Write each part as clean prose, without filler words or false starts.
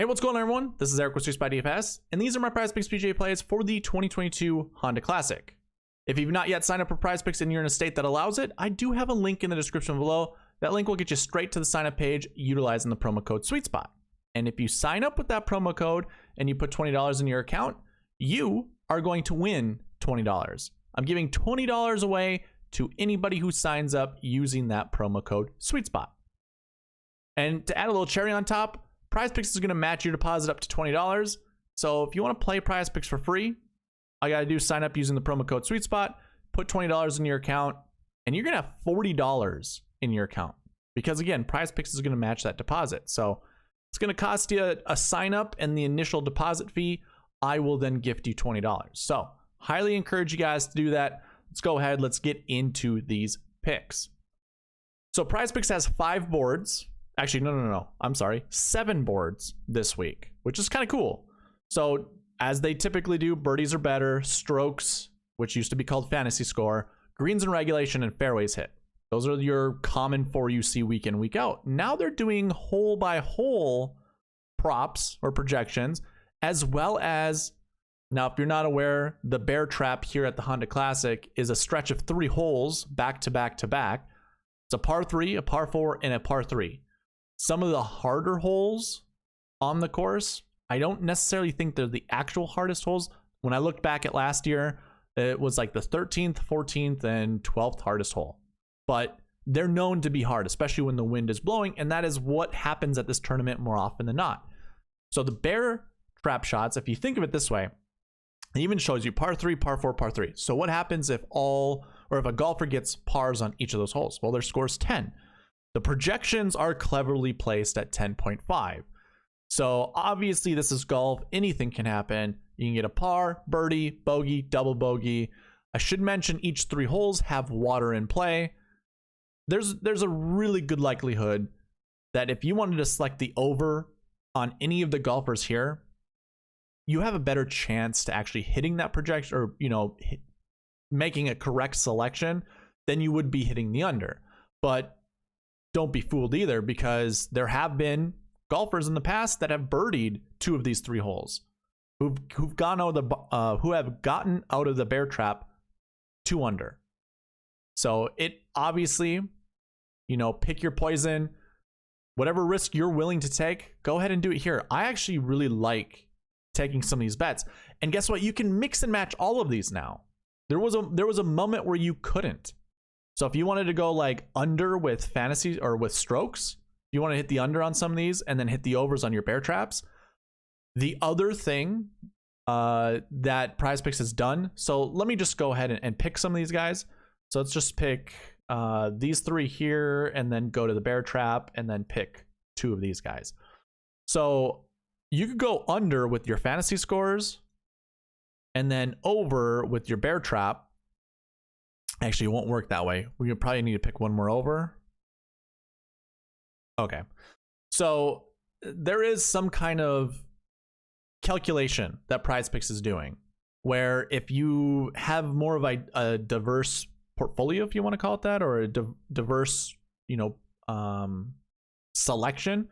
Hey, what's going on, everyone? This is Eric with SweetSpotDFS, and these are my PrizePicks PGA plays for the 2022 Honda Classic. If you've not yet signed up for PrizePicks and you're in a state that allows it, I do have a link in the description below. That link will get you straight to the sign up page utilizing the promo code SweetSpot. And if you sign up with that promo code and you put $20 in your account, you are going to win $20. I'm giving $20 away to anybody who signs up using that promo code SweetSpot. And to add a little cherry on top, PrizePicks is going to match your deposit up to $20. So if you want to play PrizePicks for free, all you got to do is sign up using the promo code SweetSpot, put $20 in your account, and you're going to have $40 in your account. Because again, PrizePicks is going to match that deposit. So it's going to cost you a sign up and the initial deposit fee. I will then gift you $20. So highly encourage you guys to do that. Let's go ahead. Let's get into these picks. So PrizePicks has 5 boards. Actually, no. I'm sorry. 7 boards this week, which is kind of cool. So as they typically do, birdies are better, strokes, which used to be called fantasy score, greens and regulation, and fairways hit. Those are your common 4 you see week in, week out. Now they're doing hole by hole props or projections, as well as, now if you're not aware, the bear trap here at the Honda Classic is a stretch of 3 holes back to back to back. It's a par 3, a par 4, and a par 3. Some of the harder holes on the course, I don't necessarily think they're the actual hardest holes. When I looked back at last year, it was like the 13th, 14th, and 12th hardest hole. But they're known to be hard, especially when the wind is blowing, and that is what happens at this tournament more often than not. So the bear trap shots, if you think of it this way, it even shows you par 3, par 4, par 3. So what happens if if a golfer gets pars on each of those holes? Well, their score's 10. The projections are cleverly placed at 10.5. So obviously this is golf. Anything can happen. You can get a par, birdie, bogey, double bogey. I should mention each 3 holes have water in play. There's a really good likelihood that if you wanted to select the over on any of the golfers here, you have a better chance to actually hitting that projection or, making a correct selection than you would be hitting the under. But don't be fooled either, because there have been golfers in the past that have birdied 2 of these 3 holes, who have gotten out of the bear trap 2 under. So it obviously, pick your poison. Whatever risk you're willing to take, go ahead and do it here. I actually really like taking some of these bets, and guess what? You can mix and match all of these now. There was a moment where you couldn't. So if you wanted to go like under with fantasy or with strokes, you want to hit the under on some of these and then hit the overs on your bear traps. The other thing that PrizePicks has done, so let me just go ahead and pick some of these guys. So let's just pick these 3 here and then go to the bear trap and then pick 2 of these guys. So you could go under with your fantasy scores and then over with your bear trap. Actually, it won't work that way. We probably need to pick one more over. Okay. So there is some kind of calculation that PrizePicks is doing, where if you have more of a diverse portfolio, if you want to call it that, or a diverse, selection.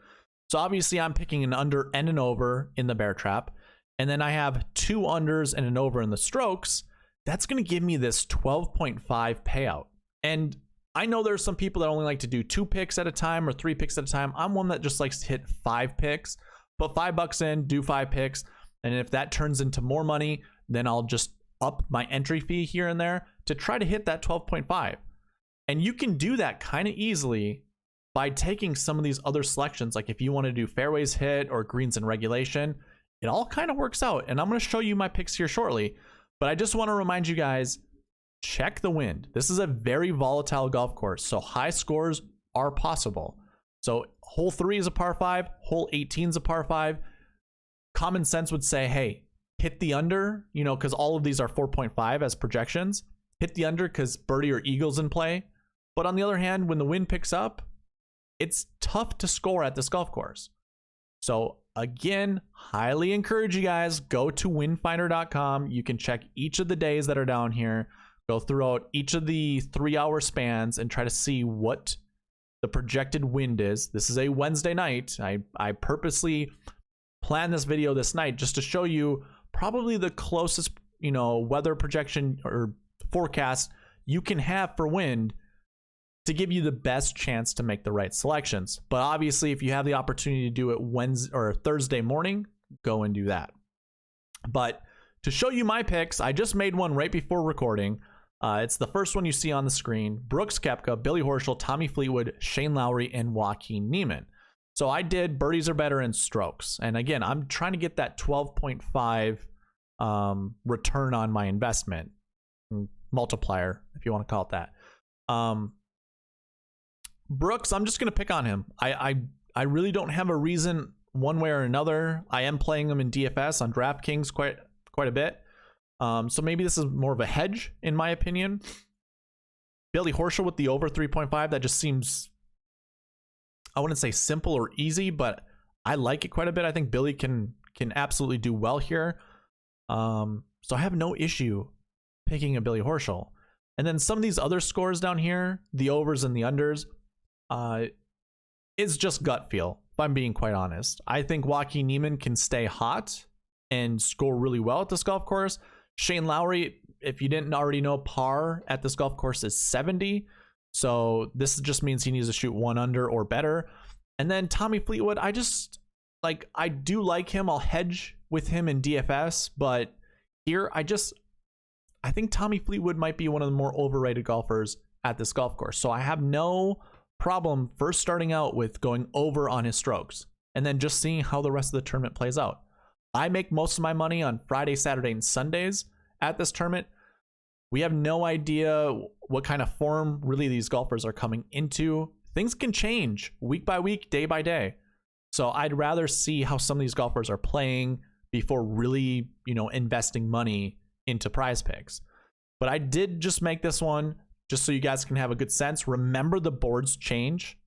So obviously I'm picking an under and an over in the bear trap. And then I have 2 unders and an over in the strokes. That's going to give me this 12.5 payout. And I know there's some people that only like to do 2 picks at a time or 3 picks at a time. I'm one that just likes to hit 5 picks, put $5 in, do 5 picks. And if that turns into more money, then I'll just up my entry fee here and there to try to hit that 12.5. And you can do that kind of easily by taking some of these other selections. Like if you want to do fairways hit or greens and regulation, it all kind of works out. And I'm going to show you my picks here shortly. But I just want to remind you guys, check the wind. This is a very volatile golf course, so high scores are possible. So hole 3 is a par 5, hole 18 is a par 5. Common sense would say, hey, hit the under, because all of these are 4.5 as projections. Hit the under because birdie or eagle's in play. But on the other hand, when the wind picks up, it's tough to score at this golf course. So again, highly encourage you guys, go to windfinder.com. You can check each of the days that are down here, go throughout each of the 3-hour spans and try to see what the projected wind is. This is a Wednesday night. I purposely plan this video this night just to show you probably the closest, you know, weather projection or forecast you can have for wind to give you the best chance to make the right selections. But obviously, if you have the opportunity to do it Wednesday or Thursday morning, go and do that. But to show you my picks, I just made one right before recording. It's the first one you see on the screen. Brooks Koepka, Billy Horschel, Tommy Fleetwood, Shane Lowry, and Joaquin Niemann. So I did birdies are better in strokes. And again, I'm trying to get that 12.5 return on my investment. Multiplier, if you want to call it that. Brooks, I'm just going to pick on him. I really don't have a reason one way or another. I am playing him in DFS on DraftKings quite a bit. So maybe this is more of a hedge, in my opinion. Billy Horschel with the over 3.5, that just seems, I wouldn't say simple or easy, but I like it quite a bit. I think Billy can absolutely do well here. So I have no issue picking a Billy Horschel. And then some of these other scores down here, the overs and the unders, it's just gut feel, if I'm being quite honest. I think Joaquin Niemann can stay hot and score really well at this golf course. Shane Lowry, if you didn't already know, par at this golf course is 70. So this just means he needs to shoot 1 under or better. And then Tommy Fleetwood, I do like him. I'll hedge with him in DFS, but here I think Tommy Fleetwood might be one of the more overrated golfers at this golf course. So I have no problem first starting out with going over on his strokes and then just seeing how the rest of the tournament plays out. I make most of my money on Friday, Saturday, and Sundays at this tournament. We have no idea what kind of form really these golfers are coming into. Things can change week by week, day by day. So I'd rather see how some of these golfers are playing before really, you know, investing money into PrizePicks. But I did just make this one just so you guys can have a good sense. Remember, the boards change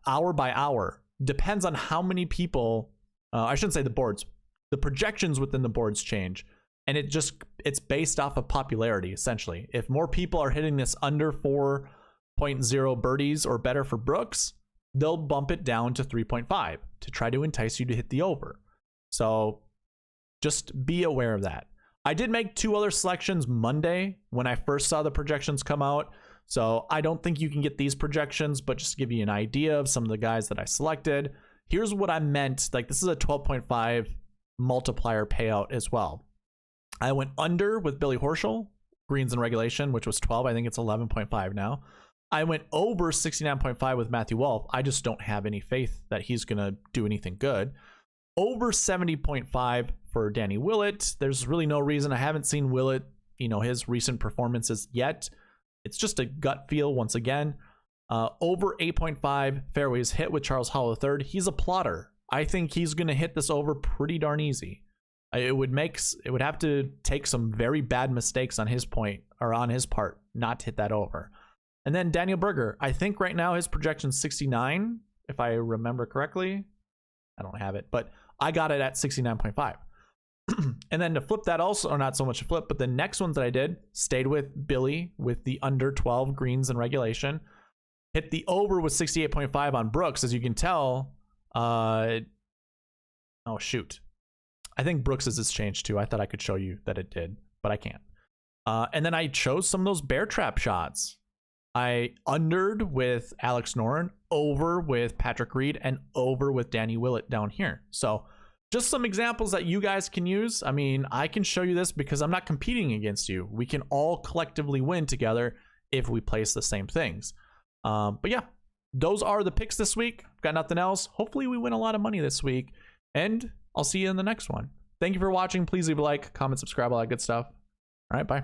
hour by hour. Depends on how many people, I shouldn't say the boards, the projections within the boards change. And it's based off of popularity, essentially. If more people are hitting this under 4.0 birdies or better for Brooks, they'll bump it down to 3.5 to try to entice you to hit the over. So just be aware of that. I did make 2 other selections Monday when I first saw the projections come out. So I don't think you can get these projections, but just to give you an idea of some of the guys that I selected, here's what I meant. Like, this is a 12.5 multiplier payout as well. I went under with Billy Horschel, greens and regulation, which was 12. I think it's 11.5 now. I went over 69.5 with Matthew Wolff. I just don't have any faith that he's going to do anything good. Over 70.5 for Danny Willett. There's really no reason. I haven't seen Willett, you know, his recent performances yet. It's just a gut feel once again. Over 8.5 fairways hit with Charles Howell III. He's a plotter. I think he's going to hit this over pretty darn easy. It would have to take some very bad mistakes on his part not to hit that over. And then Daniel Berger, I think right now his projection 69, if I remember correctly. I don't have it, but I got it at 69.5. And then to flip that also, or not so much a flip, but the next ones that I did, stayed with Billy with the under 12 greens and regulation. Hit the over with 68.5 on Brooks, as you can tell. Oh, shoot. I think Brooks's has changed too. I thought I could show you that it did, but I can't. And then I chose some of those bear trap shots. I undered with Alex Noren, over with Patrick Reed, and over with Danny Willett down here. So just some examples that you guys can use. I mean, I can show you this because I'm not competing against you. We can all collectively win together if we place the same things. But yeah, those are the picks this week. Got nothing else. Hopefully we win a lot of money this week, and I'll see you in the next one. Thank you for watching. Please leave a like, comment, subscribe, all that good stuff. All right, bye.